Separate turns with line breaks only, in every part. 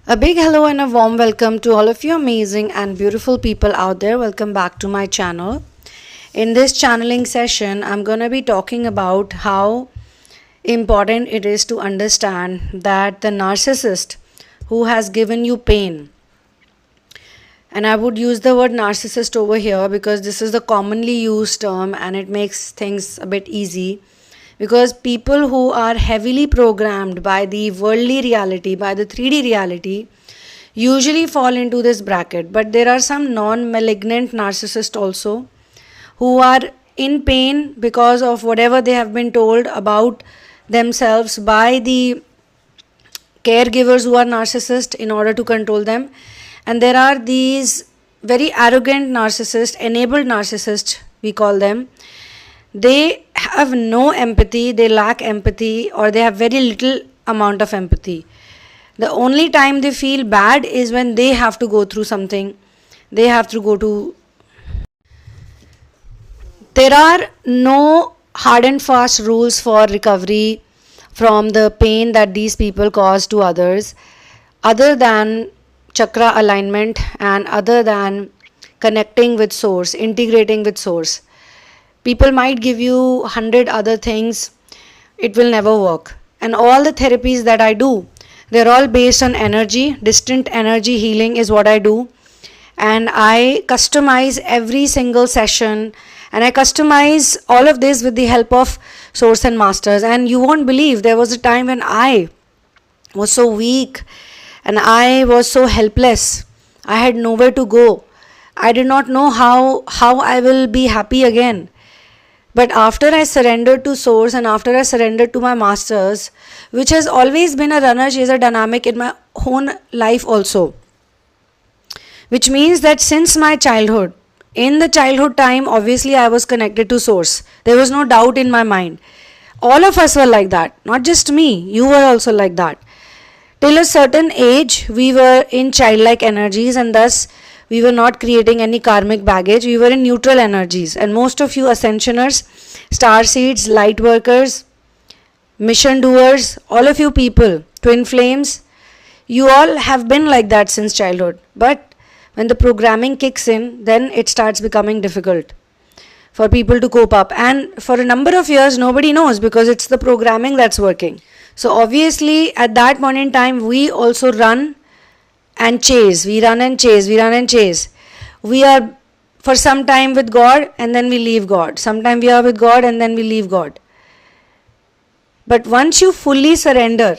A big hello and a warm welcome to all of you amazing and beautiful people out there. Welcome back to my channel. In this channeling session, I'm going to be talking about how important it is to understand that the narcissist who has given you pain, and I would use the word narcissist over here because this is the commonly used term and it makes things a bit easy. Because people who are heavily programmed by the worldly reality, by the 3D reality, usually fall into this bracket. But there are some non-malignant narcissists also who are in pain because of whatever they have been told about themselves by the caregivers who are narcissists in order to control them. And there are these very arrogant narcissists, enabled narcissists, we call them. They have no empathy, they lack empathy, or they have very little amount of empathy. The only time they feel bad is when they have to go through something. They have to go to... There are no hard and fast rules for recovery from the pain that these people cause to others, other than chakra alignment and other than connecting with source, integrating with source. People might give you 100 other things, it will never work. And all the therapies that I do, they're all based on energy. Distant energy healing is what I do. And I customize every single session, and I customize all of this with the help of source and masters. And you won't believe, there was a time when I was so weak and I was so helpless. I had nowhere to go. I did not know how I will be happy again. But after I surrendered to source and after I surrendered to my masters, which has always been a runner chaser dynamic in my own life also, which means that since my childhood, in the childhood time, obviously I was connected to source. There was no doubt in my mind. All of us were like that, not just me, you were also like that. Till a certain age, we were in childlike energies, and thus we were not creating any karmic baggage. We were in neutral energies. And most of you ascensioners, star seeds, light workers, mission doers, all of you people, twin flames, you all have been like that since childhood. But when the programming kicks in, then it starts becoming difficult for people to cope up. And for a number of years, nobody knows because it's the programming that's working. So obviously, at that point in time, we also run and chase. We run and chase. We run and chase. We are for some time with God and then we leave God. Sometime we are with God and then we leave God. But once you fully surrender,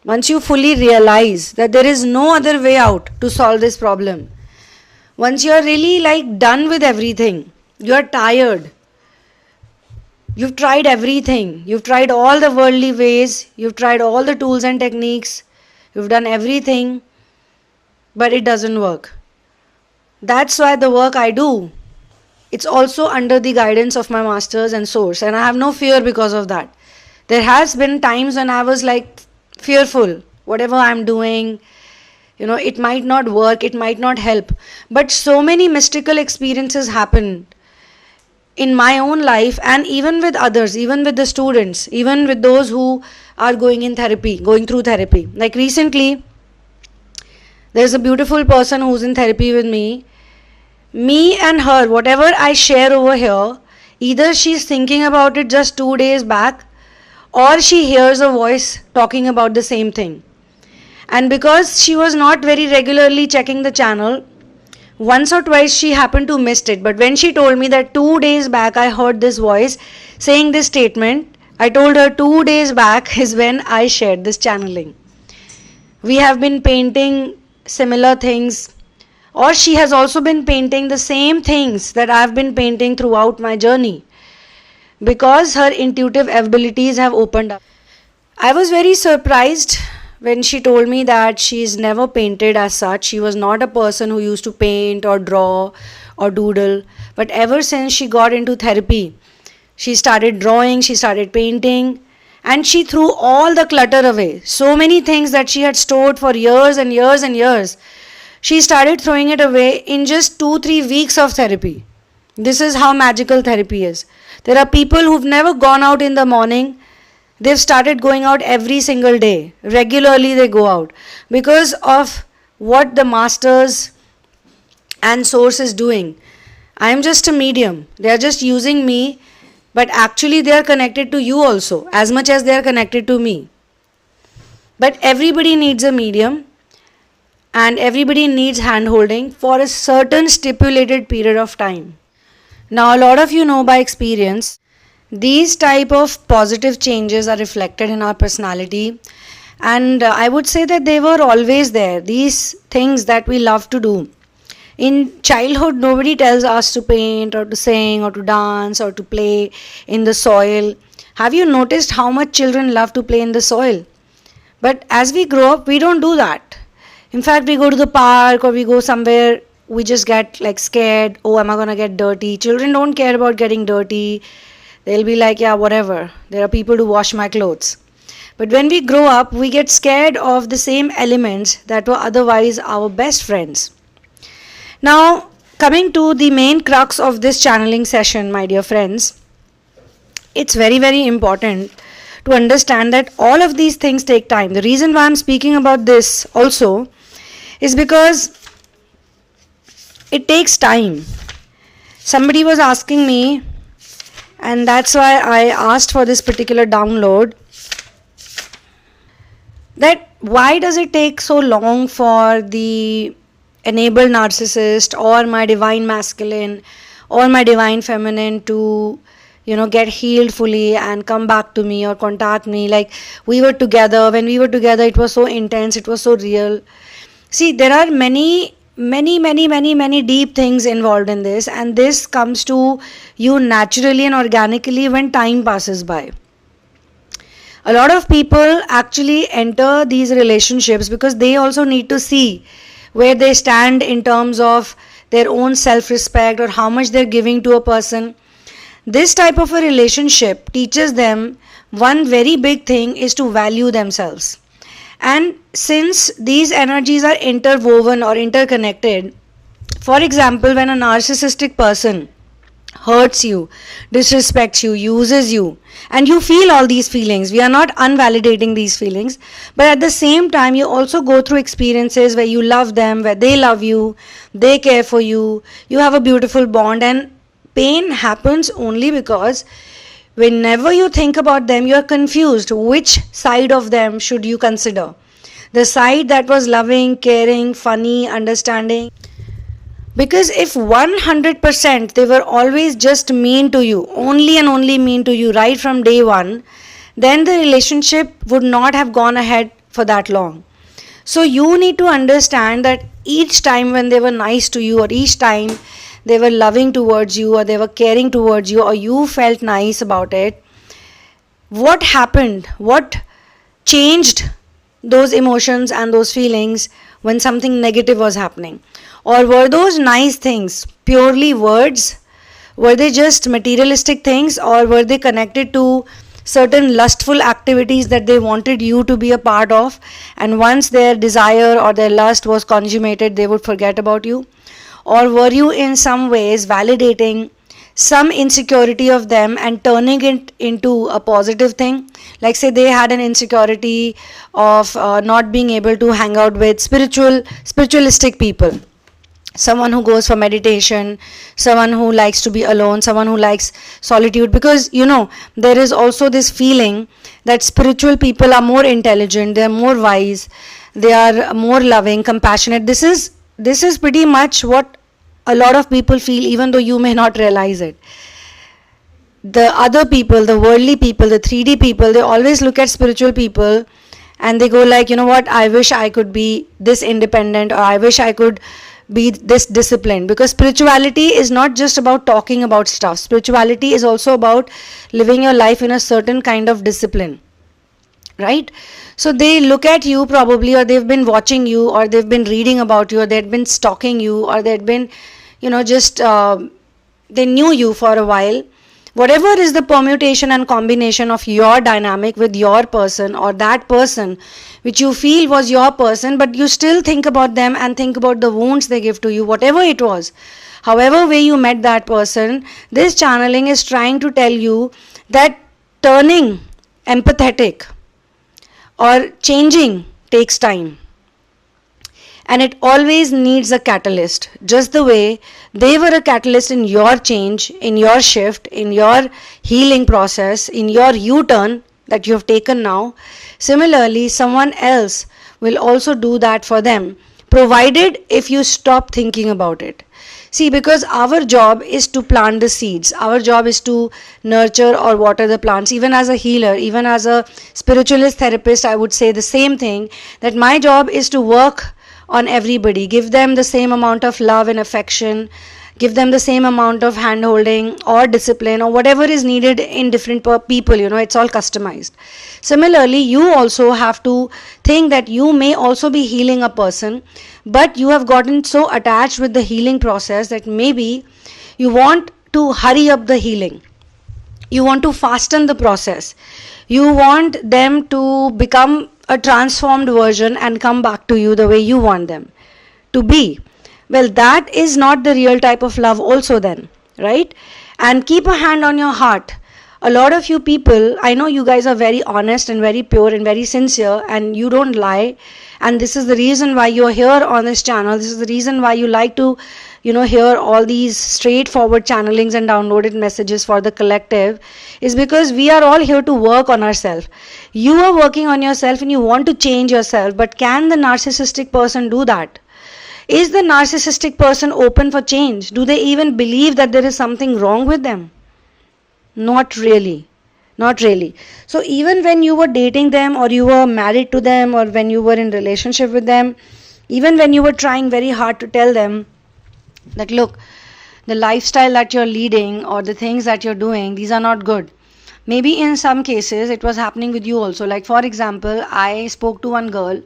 once you fully realize that there is no other way out to solve this problem, once you are really done with everything, you are tired, you've tried everything, you've tried all the worldly ways, you've tried all the tools and techniques, you've done everything, but it doesn't work. That's why the work I do, it's also under the guidance of my masters and source, and I have no fear because of that. There has been times when I was fearful, whatever I'm doing, it might not work, it might not help. But so many mystical experiences happen in my own life, and even with others, even with the students, even with those who are going through therapy. Like recently, there's a beautiful person who's in therapy with me. Me and her, whatever I share over here, either she's thinking about it just 2 days back, or she hears a voice talking about the same thing. And because she was not very regularly checking the channel, once or twice she happened to miss it. But when she told me that 2 days back I heard this voice saying this statement, I told her 2 days back is when I shared this channeling. We have been painting similar things, or she has also been painting the same things that I have been painting throughout my journey, because her intuitive abilities have opened up. I was very surprised when she told me that she's never painted as such. She was not a person who used to paint or draw or doodle. But ever since she got into therapy, she started drawing, she started painting, and she threw all the clutter away. So many things that she had stored for years and years and years, she started throwing it away in just 2-3 weeks of therapy. This is how magical therapy is. There are people who've never gone out in the morning They've started going out every single day. Regularly they go out because of what the masters and source is doing. I am just a medium. They are just using me, but actually they are connected to you also as much as they are connected to me. But everybody needs a medium and everybody needs hand holding for a certain stipulated period of time. Now, a lot of you know by experience, these type of positive changes are reflected in our personality, and I would say that they were always there. These things that we love to do. In childhood, nobody tells us to paint or to sing or to dance or to play in the soil. Have you noticed how much children love to play in the soil? But as we grow up, we don't do that. In fact, we go to the park or we go somewhere, we just get like scared. Oh, am I gonna get dirty? Children don't care about getting dirty. They'll be like, yeah, whatever. There are people to wash my clothes. But when we grow up, we get scared of the same elements that were otherwise our best friends. Now, coming to the main crux of this channeling session, my dear friends, it's very, very important to understand that all of these things take time. The reason why I'm speaking about this also is because it takes time. Somebody was asking me, and that's why I asked for this particular download, that why does it take so long for the enabled narcissist or my divine masculine or my divine feminine to get healed fully and come back to me or contact me. Like we were together, when we were together it was so intense, it was so real. See, there are many deep things involved in this, and this comes to you naturally and organically when time passes by. A lot of people actually enter these relationships because they also need to see where they stand in terms of their own self-respect or how much they're giving to a person. This type of a relationship teaches them one very big thing is to value themselves. And since these energies are interwoven or interconnected, for example, when a narcissistic person hurts you, disrespects you, uses you, and you feel all these feelings, we are not unvalidating these feelings, but at the same time you also go through experiences where you love them, where they love you, they care for you, you have a beautiful bond, and pain happens only because whenever you think about them, you are confused. Which side of them should you consider? The side that was loving, caring, funny, understanding? Because if 100% they were always just mean to you, only and only mean to you right from day one, then the relationship would not have gone ahead for that long. So you need to understand that each time when they were nice to you, or each time they were loving towards you, or they were caring towards you, or you felt nice about it, what happened? What changed those emotions and those feelings when something negative was happening? Or were those nice things purely words? Were they just materialistic things, or were they connected to certain lustful activities that they wanted you to be a part of, and once their desire or their lust was consummated, they would forget about you? Or were you in some ways validating some insecurity of them and turning it into a positive thing? Like say they had an insecurity of not being able to hang out with spiritualistic people. Someone who goes for meditation, someone who likes to be alone, someone who likes solitude. Because there is also this feeling that spiritual people are more intelligent, they are more wise, they are more loving, compassionate. This is pretty much what a lot of people feel, even though you may not realize it. The other people, the worldly people, the 3D people, they always look at spiritual people and they go like, what, I wish I could be this independent, or I wish I could be this disciplined. Because spirituality is not just about talking about stuff. Spirituality is also about living your life in a certain kind of discipline, right? So they look at you probably, or they've been watching you, or they've been reading about you, or they've been stalking you, or they've been they knew you for a while. Whatever is the permutation and combination of your dynamic with your person, or that person which you feel was your person, but you still think about them and think about the wounds they give to you, whatever it was, however way you met that person, this channeling is trying to tell you that turning empathetic, or changing takes time. And it always needs a catalyst. Just the way they were a catalyst in your change, in your shift, in your healing process, in your U-turn that you have taken now, similarly, someone else will also do that for them, provided if you stop thinking about it. See, because our job is to plant the seeds, our job is to nurture or water the plants. Even as a healer, even as a spiritualist therapist, I would say the same thing, that my job is to work on everybody, give them the same amount of love and affection, give them the same amount of hand holding or discipline or whatever is needed in different people. It's all customized. Similarly, you also have to think that you may also be healing a person, but you have gotten so attached with the healing process that maybe you want to hurry up the healing, you want to fasten the process, you want them to become a transformed version and come back to you the way you want them to be. Well, that is not the real type of love also then, right? And keep a hand on your heart. A lot of you people, I know you guys are very honest and very pure and very sincere, and you don't lie. And this is the reason why you're here on this channel. This is the reason why you like to, hear all these straightforward channelings and downloaded messages for the collective, is because we are all here to work on ourselves. You are working on yourself and you want to change yourself, but can the narcissistic person do that? Is the narcissistic person open for change? Do they even believe that there is something wrong with them? Not really. Not really. So even when you were dating them, or you were married to them, or when you were in relationship with them, even when you were trying very hard to tell them that, look, the lifestyle that you're leading or the things that you're doing, these are not good. Maybe in some cases it was happening with you also. Like for example, I spoke to one girl.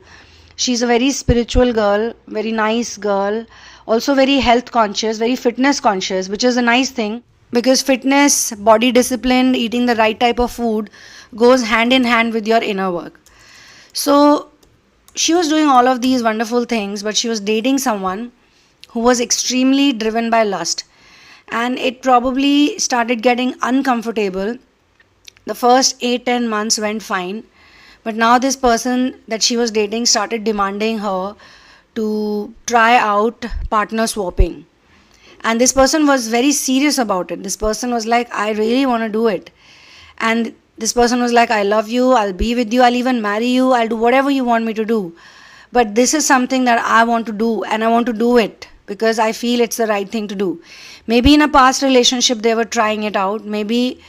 She's a very spiritual girl, very nice girl, also very health conscious, very fitness conscious, which is a nice thing, because fitness, body discipline, eating the right type of food goes hand in hand with your inner work. So she was doing all of these wonderful things, but she was dating someone who was extremely driven by lust, and it probably started getting uncomfortable. The first 8-10 months went fine, but now this person that she was dating started demanding her to try out partner swapping. And this person was very serious about it. This person was like, I really want to do it. And this person was like, I love you, I'll be with you, I'll even marry you, I'll do whatever you want me to do. But this is something that I want to do, and I want to do it because I feel it's the right thing to do. Maybe in a past relationship they were trying it out. Maybe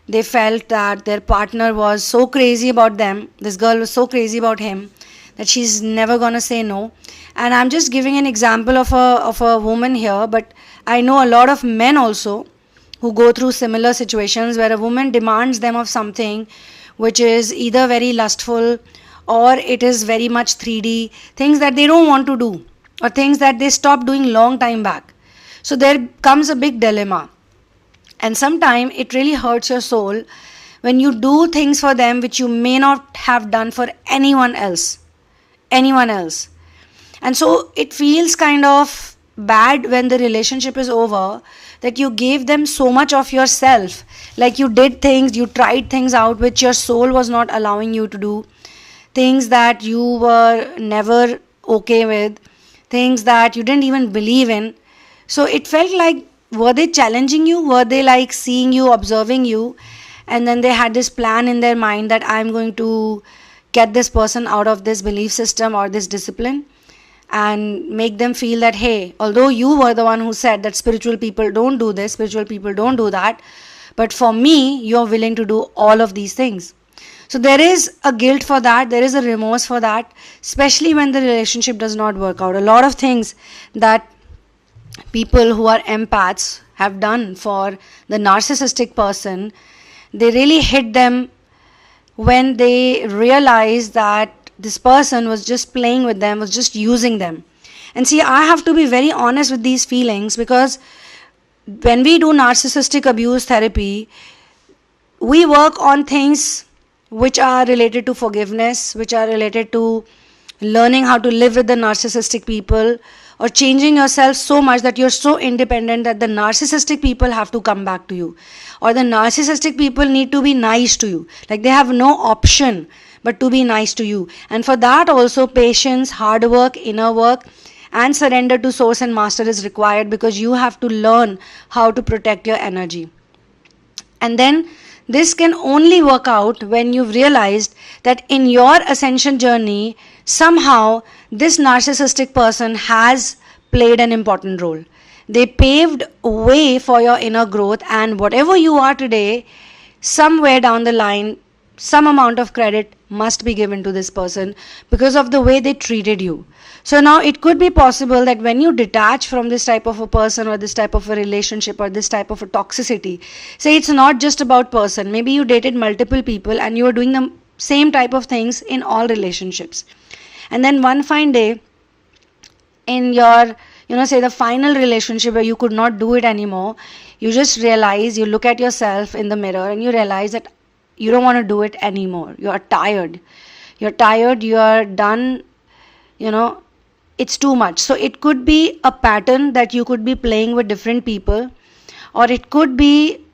they felt that their partner was so crazy about them, this girl was so crazy about him, that she's never gonna say no. And I'm just giving an example of a woman here, but I know a lot of men also who go through similar situations where a woman demands them of something which is either very lustful or it is very much 3D, things that they don't want to do or things that they stopped doing long time back. So there comes a big dilemma. And sometimes it really hurts your soul when you do things for them which you may not have done for anyone else. And so it feels kind of bad when the relationship is over, that you gave them so much of yourself. Like you did things, you tried things out which your soul was not allowing you to do. Things that you were never okay with. Things that you didn't even believe in. So it felt like, were they challenging you? Were they like seeing you, observing you? And then they had this plan in their mind that I'm going to get this person out of this belief system or this discipline and make them feel that, hey, although you were the one who said that spiritual people don't do this, spiritual people don't do that, but for me, you're willing to do all of these things. So there is a guilt for that, there is a remorse for that, especially when the relationship does not work out. A lot of things that people who are empaths have done for the narcissistic person, they really hit them when they realize that this person was just playing with them, was just using them. And see, I have to be very honest with these feelings, because when we do narcissistic abuse therapy, we work on things which are related to forgiveness, which are related to learning how to live with the narcissistic people, or changing yourself so much that you're so independent that the narcissistic people have to come back to you, or the narcissistic people need to be nice to you, like they have no option but to be nice to you. And for that also patience, hard work, inner work, and surrender to source and master is required, because you have to learn how to protect your energy. And then this can only work out when you've realized that in your ascension journey, somehow this narcissistic person has played an important role. They paved way for your inner growth, and whatever you are today, somewhere down the line, some amount of credit must be given to this person because of the way they treated you. So now it could be possible that when you detach from this type of a person, or this type of a relationship, or this type of a toxicity, say it's not just about person, maybe you dated multiple people and you are doing the same type of things in all relationships, and then one fine day in your, say the final relationship where you could not do it anymore, you just realize, you look at yourself in the mirror and you realize that you don't want to do it anymore. You are tired, you are done, it's too much. So it could be a pattern that you could be playing with different people, or it could be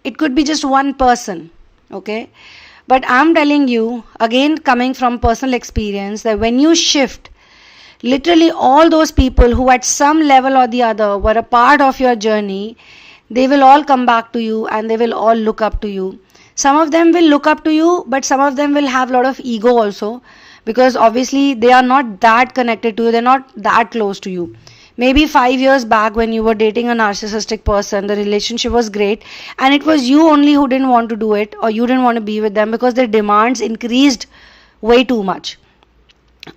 just one person, okay? But I'm telling you, again coming from personal experience, that when you shift, literally all those people who at some level or the other were a part of your journey, they will all come back to you and they will all look up to you. Some of them will look up to you, but some of them will have a lot of ego also, because obviously they are not that connected to you, they're not that close to you. Maybe 5 years back when you were dating a narcissistic person, the relationship was great and it was you only who didn't want to do it, or you didn't want to be with them because their demands increased way too much.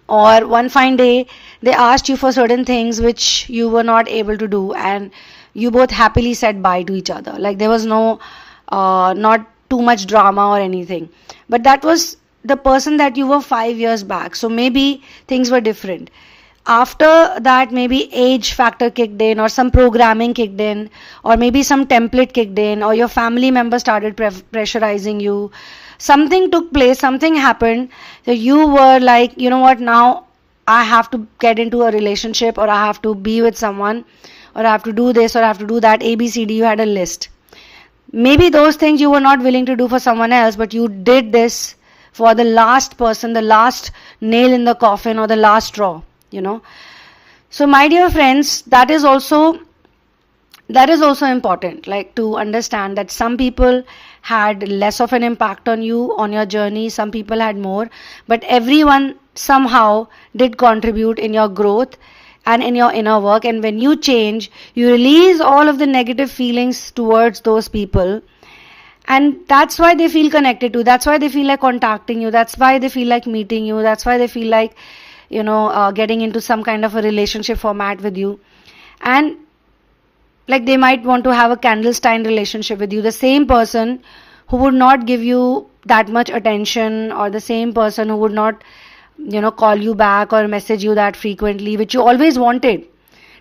Or one fine day they asked you for certain things which you were not able to do, and you both happily said bye to each other, like there was no not too much drama or anything. But that was the person that you were 5 years back, so maybe things were different. After that, maybe age factor kicked in, or some programming kicked in, or maybe some template kicked in, or your family member started pressurizing you. Something took place, something happened, so you were like, you know what, now I have to get into a relationship, or I have to be with someone, or I have to do this, or I have to do that, ABCD. You had a list. Maybe those things you were not willing to do for someone else, but you did this for the last person, the last nail in the coffin, or the last straw. So my dear friends, that is also important, like to understand that some people had less of an impact on you, on your journey, some people had more, but everyone somehow did contribute in your growth and in your inner work. And when you change, you release all of the negative feelings towards those people, and that's why they feel connected to, that's why they feel like contacting you, that's why they feel like meeting you, that's why they feel like getting into some kind of a relationship format with you. And like they might want to have a candlestein relationship with you, the same person who would not give you that much attention, or the same person who would not call you back or message you that frequently, which you always wanted.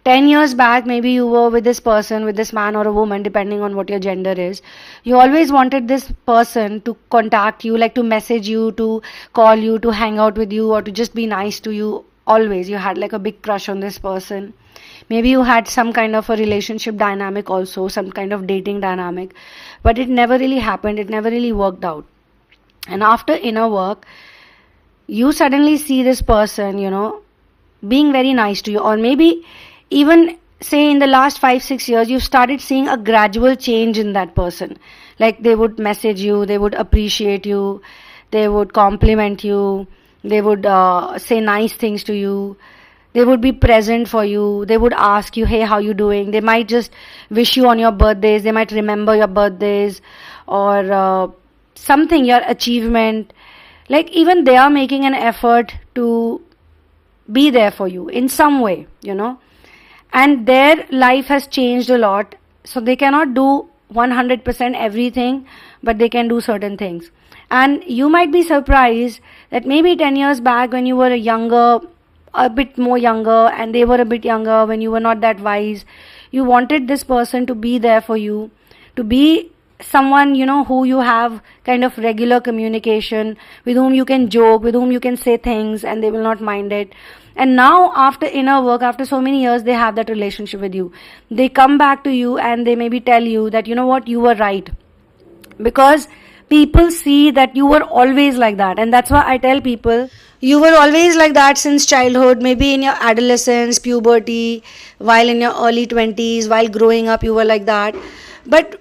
10 years back, maybe you were with this person, with this man or a woman, depending on what your gender is. You always wanted this person to contact you, like to message you, to call you, to hang out with you, or to just be nice to you. Always. You had like a big crush on this person. Maybe you had some kind of a relationship dynamic also, some kind of dating dynamic. But it never really happened. It never really worked out. And after inner work, you suddenly see this person, being very nice to you. Or maybe even say in the last 5-6 years, you started seeing a gradual change in that person. Like they would message you, they would appreciate you, they would compliment you, they would say nice things to you, they would be present for you, they would ask you, hey, how you doing? They might just wish you on your birthdays, they might remember your birthdays, or something, your achievement. Like even they are making an effort to be there for you in some way, and their life has changed a lot, so they cannot do 100% everything, but they can do certain things. And you might be surprised that maybe 10 years back, when you were a bit more younger, and they were a bit younger, when you were not that wise, you wanted this person to be there for you, to be someone, who you have kind of regular communication, with whom you can joke, with whom you can say things and they will not mind it. And now after inner work, after so many years, they have that relationship with you. They come back to you and they maybe tell you that, what, you were right. Because people see that you were always like that. And that's why I tell people, you were always like that since childhood, maybe in your adolescence, puberty, while in your early 20s, while growing up, you were like that. But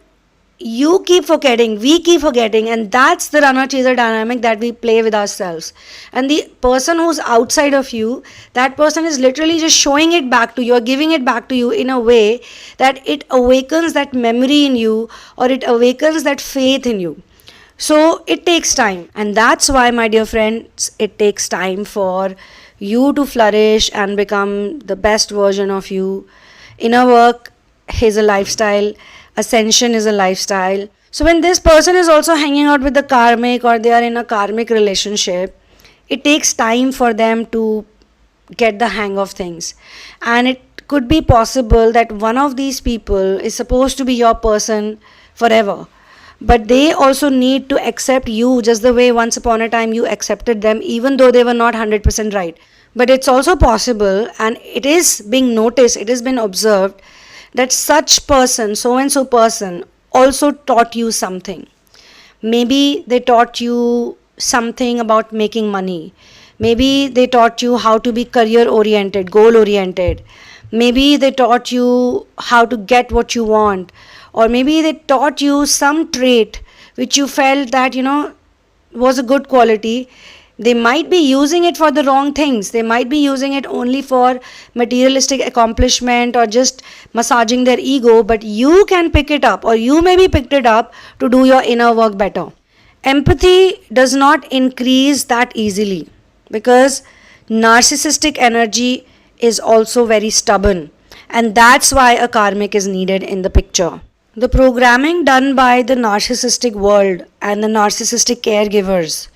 you keep forgetting, we keep forgetting, and that's the runner chaser dynamic that we play with ourselves. And the person who's outside of you, that person is literally just showing it back to you or giving it back to you in a way that it awakens that memory in you, or it awakens that faith in you. So it takes time, and that's why, my dear friends, it takes time for you to flourish and become the best version of you. Inner work is a lifestyle, ascension is a lifestyle. So when this person is also hanging out with the karmic, or they are in a karmic relationship, it takes time for them to get the hang of things. And it could be possible that one of these people is supposed to be your person forever, but they also need to accept you just the way once upon a time you accepted them, even though they were not 100% right. But it's also possible, and it is being noticed, it has been observed, that such person, so and so person, also taught you something. Maybe they taught you something about making money. Maybe they taught you how to be career oriented, goal oriented. Maybe they taught you how to get what you want. Or maybe they taught you some trait which you felt that, was a good quality. They might be using it for the wrong things. They might be using it only for materialistic accomplishment or just massaging their ego, but you can pick it up, or you maybe picked it up to do your inner work better. Empathy does not increase that easily, because narcissistic energy is also very stubborn, and that's why a karmic is needed in the picture. The programming done by the narcissistic world and the narcissistic caregivers,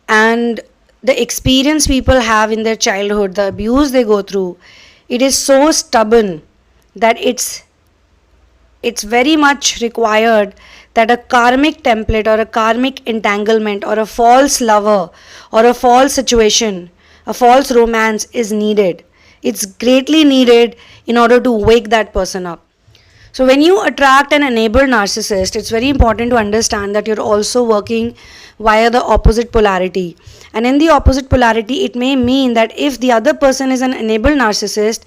and the experience people have in their childhood, the abuse they go through, it is so stubborn that it's very much required that a karmic template or a karmic entanglement or a false lover or a false situation, a false romance is needed. It's greatly needed in order to wake that person up. So when you attract an enabled narcissist, it's very important to understand that you're also working via the opposite polarity. And in the opposite polarity, it may mean that if the other person is an enabled narcissist,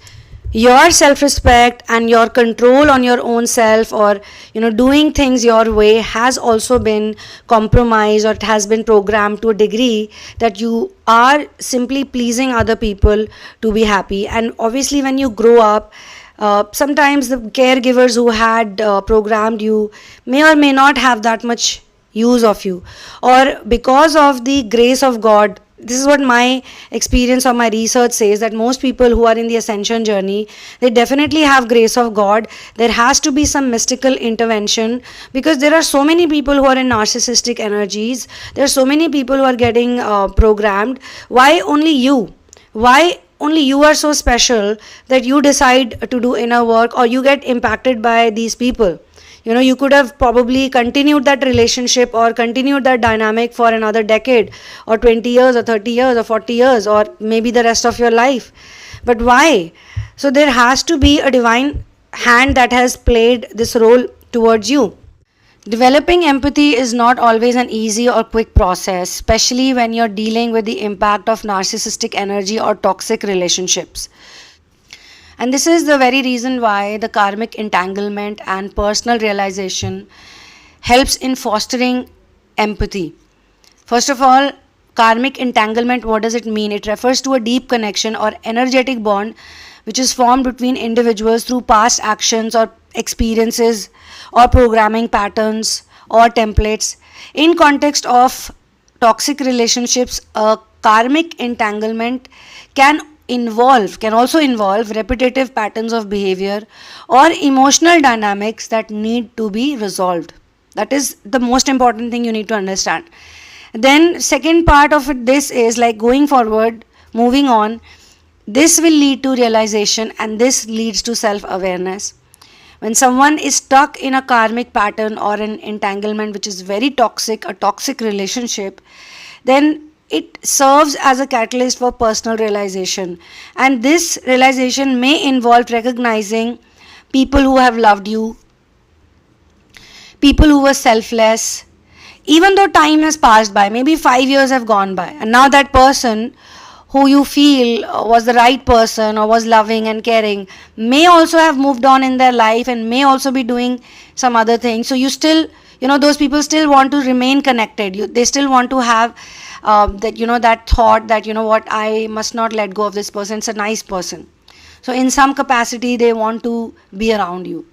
your self-respect and your control on your own self, or doing things your way, has also been compromised, or it has been programmed to a degree that you are simply pleasing other people to be happy. And obviously when you grow up, sometimes the caregivers who had programmed you may or may not have that much use of you, or because of the grace of God. This is what my experience or my research says, that most people who are in the ascension journey, they definitely have grace of God. There has to be some mystical intervention, because there are so many people who are in narcissistic energies. There are so many people who are getting programmed. Why only you? Why only you are so special that you decide to do inner work, or you get impacted by these people? You could have probably continued that relationship or continued that dynamic for another decade, or 20 years, or 30 years, or 40 years, or maybe the rest of your life. But why? So there has to be a divine hand that has played this role towards you. Developing empathy is not always an easy or quick process, especially when you're dealing with the impact of narcissistic energy or toxic relationships. And this is the very reason why the karmic entanglement and personal realization helps in fostering empathy. First of all, karmic entanglement, what does it mean? It refers to a deep connection or energetic bond which is formed between individuals through past actions or experiences or programming patterns or templates. In context of toxic relationships, a karmic entanglement can also involve repetitive patterns of behavior or emotional dynamics that need to be resolved. That is the most important thing you need to understand. Then second part of this is like going forward, moving on. This will lead to realization, and this leads to self-awareness. When someone is stuck in a karmic pattern or an entanglement which is very toxic, a toxic relationship, then it serves as a catalyst for personal realization. And this realization may involve recognizing people who have loved you, people who were selfless, even though time has passed by, maybe 5 years have gone by, and now that person who you feel was the right person or was loving and caring may also have moved on in their life and may also be doing some other things. So you still, those people still want to remain connected. They still want to have that, that thought that, what, I must not let go of this person. It's a nice person. So in some capacity, they want to be around you.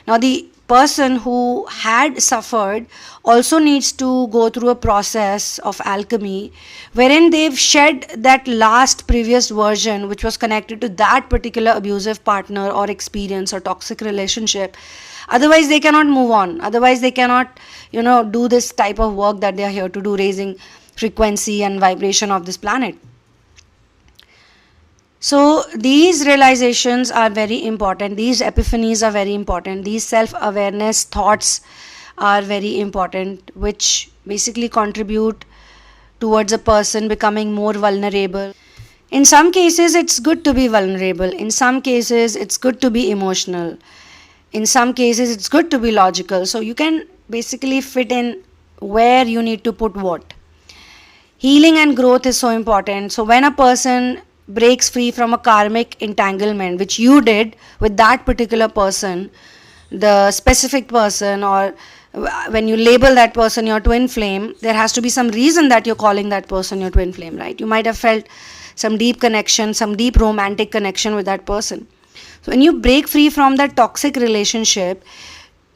Now the person who had suffered also needs to go through a process of alchemy wherein they've shed that last previous version which was connected to that particular abusive partner or experience or toxic relationship. Otherwise they cannot move on. Otherwise they cannot, do this type of work that they are here to do, raising frequency and vibration of this planet. So these realizations are very important. These epiphanies are very important. These self-awareness thoughts are very important, which basically contribute towards a person becoming more vulnerable. In some cases, it's good to be vulnerable. In some cases, it's good to be emotional. In some cases, it's good to be logical. So you can basically fit in where you need to put what. Healing and growth is so important. So when a person breaks free from a karmic entanglement, which you did with that particular person, the specific person, or when you label that person your twin flame, there has to be some reason that you're calling that person your twin flame, right? You might have felt some deep connection, some deep romantic connection with that person. So when you break free from that toxic relationship,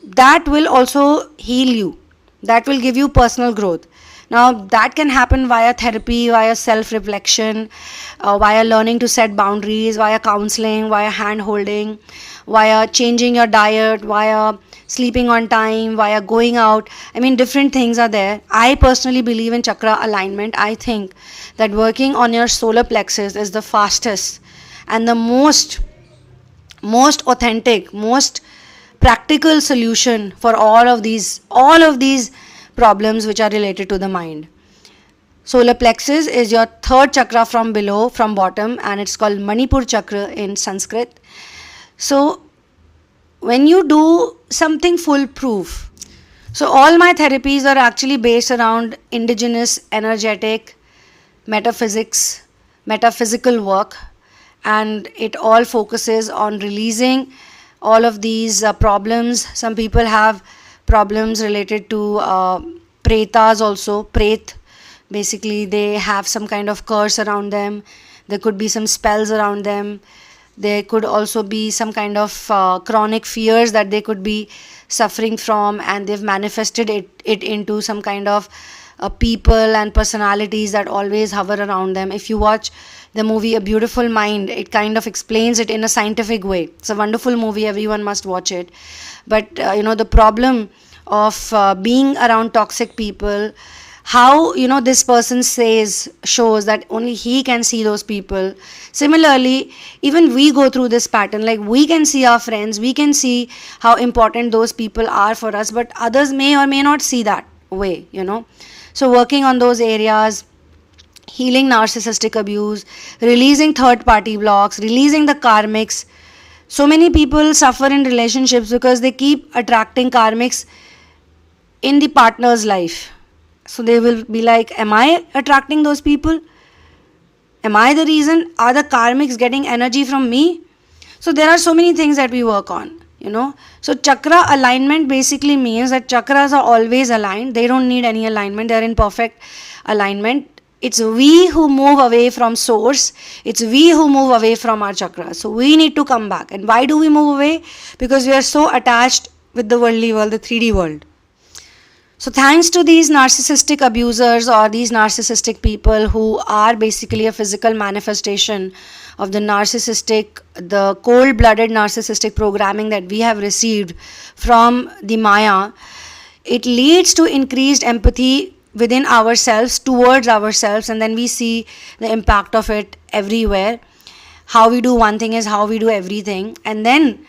that will also heal you. That will give you personal growth. Now that can happen via therapy, via self-reflection, via learning to set boundaries, via counseling, via hand-holding, via changing your diet, via sleeping on time, via going out. I mean, different things are there. I personally believe in chakra alignment. I think that working on your solar plexus is the fastest and the most authentic, most practical solution for all of these problems which are related to the mind. Solar plexus is your third chakra from below, from bottom, and it's called Manipur chakra in Sanskrit. So when you do something foolproof, so all my therapies are actually based around indigenous, energetic, metaphysical work, and it all focuses on releasing all of these problems. Some people have problems related to pretas also. Pret, basically they have some kind of curse around them. There could be some spells around them. There could also be some kind of chronic fears that they could be suffering from, and they've manifested it into some kind of people and personalities that always hover around them. If you watch the movie A Beautiful Mind, it kind of explains it in a scientific way. It's a wonderful movie, everyone must watch it. But the problem of being around toxic people, how this person shows that only he can see those people. Similarly, even we go through this pattern, like we can see our friends, we can see how important those people are for us, but others may or may not see that way. So working on those areas, healing narcissistic abuse, releasing third party blocks, releasing the karmics. So many people suffer in relationships because they keep attracting karmics in the partner's life. So they will be like, am I attracting those people? Am I the reason? Are the karmics getting energy from me? So there are so many things that we work on, So chakra alignment basically means that chakras are always aligned. They don't need any alignment. They are in perfect alignment. It's we who move away from source. It's we who move away from our chakras. So we need to come back. And why do we move away? Because we are so attached with the worldly world, the 3D world. So thanks to these narcissistic abusers or these narcissistic people who are basically a physical manifestation of the cold-blooded narcissistic programming that we have received from the Maya, it leads to increased empathy within ourselves, towards ourselves, and then we see the impact of it everywhere. How we do one thing is how we do everything. And then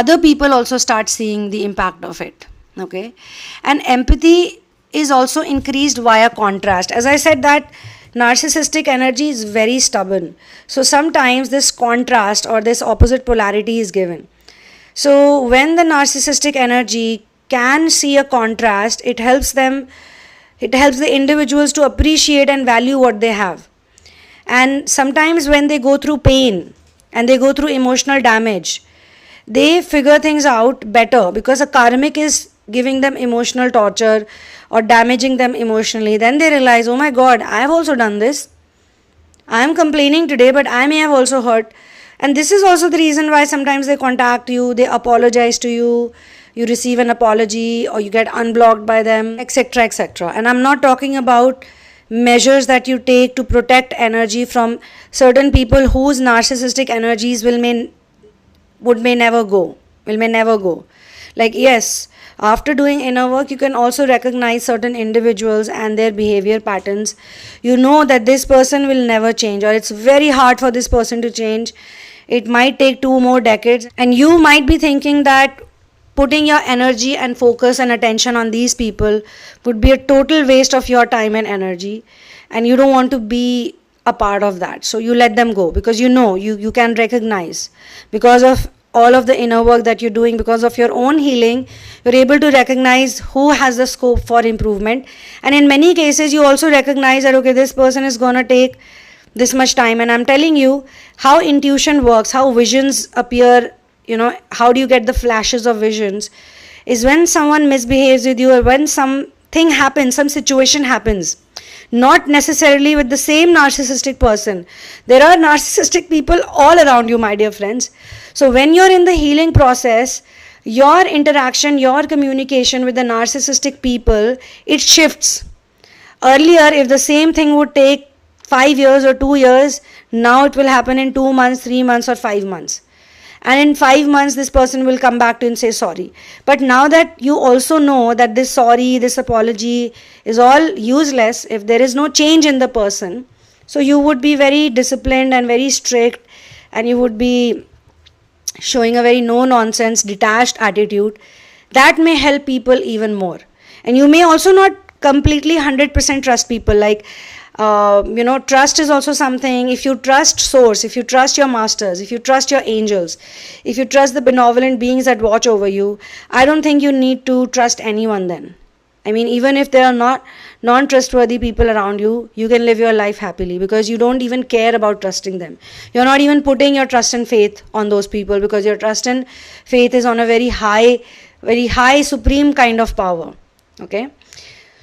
other people also start seeing the impact of it. Okay, and empathy is also increased via contrast. As I said, that narcissistic energy is very stubborn, so sometimes this contrast or this opposite polarity is given. So when the narcissistic energy can see a contrast, it helps the individuals to appreciate and value what they have. And sometimes when they go through pain and they go through emotional damage, they figure things out better, because a karmic is giving them emotional torture or damaging them emotionally. Then they realize, oh my god, I have also done this. I am complaining today, but I may have also hurt. And this is also the reason why sometimes they contact you, they apologize to you, you receive an apology, or you get unblocked by them, etc., etc. And I'm not talking about measures that you take to protect energy from certain people whose narcissistic energies may never go. Like, yes, after doing inner work, you can also recognize certain individuals and their behavior patterns. You know that this person will never change, or it's very hard for this person to change. It might take 2 more decades, and you might be thinking that putting your energy and focus and attention on these people would be a total waste of your time and energy, and you don't want to be a part of that. So you let them go, because you can recognize, because of all of the inner work that you're doing, because of your own healing, you're able to recognize who has the scope for improvement. And in many cases, you also recognize that, okay, this person is going to take this much time. And I'm telling you how intuition works, how visions appear, how do you get the flashes of visions, is when someone misbehaves with you, or when something happens, some situation happens. Not necessarily with the same narcissistic person. There are narcissistic people all around you, my dear friends. So when you're in the healing process, your interaction, your communication with the narcissistic people, it shifts. Earlier, if the same thing would take 5 years or 2 years, now it will happen in 2 months, 3 months, or 5 months. And in 5 months, this person will come back to you and say sorry. But now that you also know that this sorry, this apology is all useless if there is no change in the person, so you would be very disciplined and very strict, and you would be showing a very no-nonsense, detached attitude. That may help people even more. And you may also not completely 100% trust people. Like, trust is also something. If you trust source, if you trust your masters, if you trust your angels, if you trust the benevolent beings that watch over you, I don't think you need to trust anyone then. I mean, even if there are not non-trustworthy people around you, you can live your life happily, because you don't even care about trusting them. You're not even putting your trust and faith on those people, because your trust and faith is on a very high, supreme kind of power. Okay?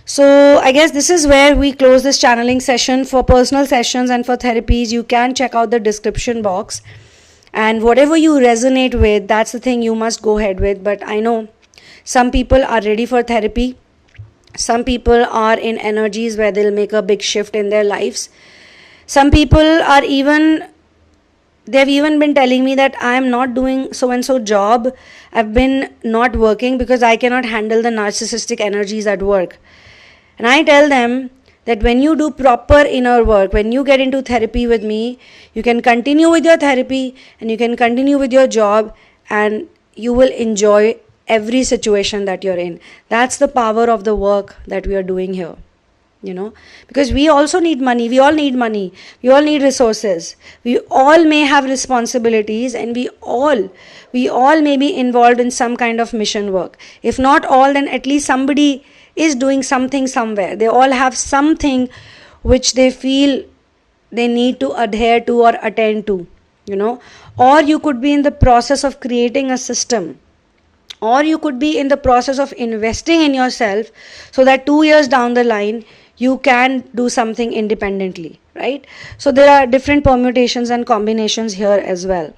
So I guess this is where we close this channeling session. For personal sessions and for therapies, you can check out the description box. And whatever you resonate with, that's the thing you must go ahead with. But I know some people are ready for therapy. Some people are in energies where they'll make a big shift in their lives. Some people they've even been telling me that I am not doing so and so job. I've been not working because I cannot handle the narcissistic energies at work. And I tell them that when you do proper inner work, when you get into therapy with me, you can continue with your therapy and you can continue with your job, and you will enjoy every situation that you're in. That's the power of the work that we are doing here. Because we also need money. We all need money. We all need resources. We all may have responsibilities, and we all may be involved in some kind of mission work. If not all, then at least somebody is doing something somewhere. They all have something which they feel they need to adhere to or attend to, Or you could be in the process of creating a system. Or you could be in the process of investing in yourself so that 2 years down the line, you can do something independently, right? So there are different permutations and combinations here as well.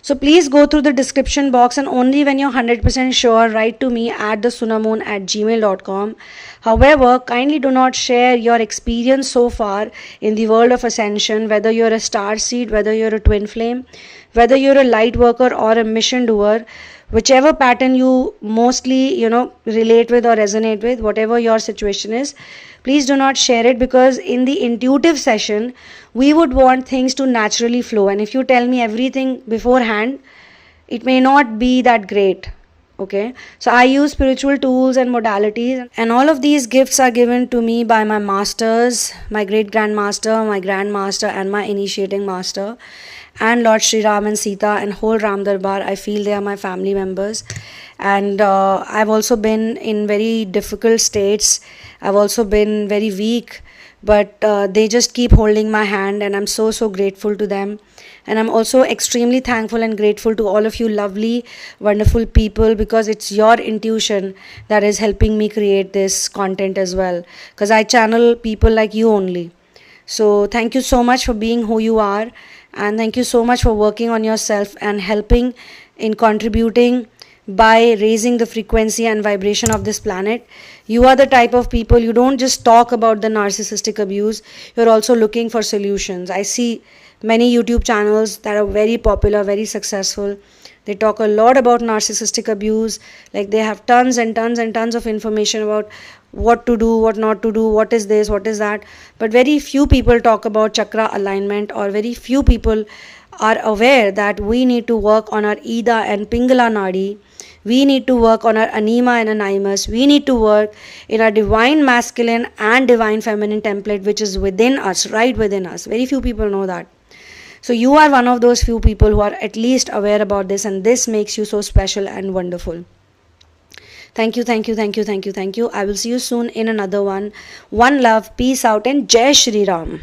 So please go through the description box, and only when you're 100% sure, write to me at thesunamoon@gmail.com. However, kindly do not share your experience so far in the world of ascension, whether you're a star seed, whether you're a twin flame, whether you're a light worker or a mission doer. Whichever pattern you mostly, relate with or resonate with, whatever your situation is, please do not share it, because in the intuitive session, we would want things to naturally flow. And if you tell me everything beforehand, it may not be that great. Okay, so I use spiritual tools and modalities, and all of these gifts are given to me by my masters, my great grandmaster, my grandmaster, and my initiating master, and Lord Sri Ram and Sita and whole Ram Darbar. I feel they are my family members. And I've also been in very difficult states. I've also been very weak, but they just keep holding my hand, and I'm so grateful to them. And I'm also extremely thankful and grateful to all of you lovely, wonderful people, because it's your intuition that is helping me create this content as well, because I channel people like you only. So thank you so much for being who you are, and thank you so much for working on yourself and helping in contributing by raising the frequency and vibration of this planet. You are the type of people, you don't just talk about the narcissistic abuse, you're also looking for solutions. I see many YouTube channels that are very popular, very successful. They talk a lot about narcissistic abuse, like they have tons and tons and tons of information about what to do, what not to do, what is this, what is that. But very few people talk about chakra alignment, or very few people are aware that we need to work on our Ida and Pingala Nadi. We need to work on our Anima and Animus. We need to work in our divine masculine and divine feminine template, which is within us, right within us. Very few people know that. So you are one of those few people who are at least aware about this, and this makes you so special and wonderful. Thank you, thank you, thank you, thank you, thank you. I will see you soon in another one. One love, peace out, and Jai Shri Ram.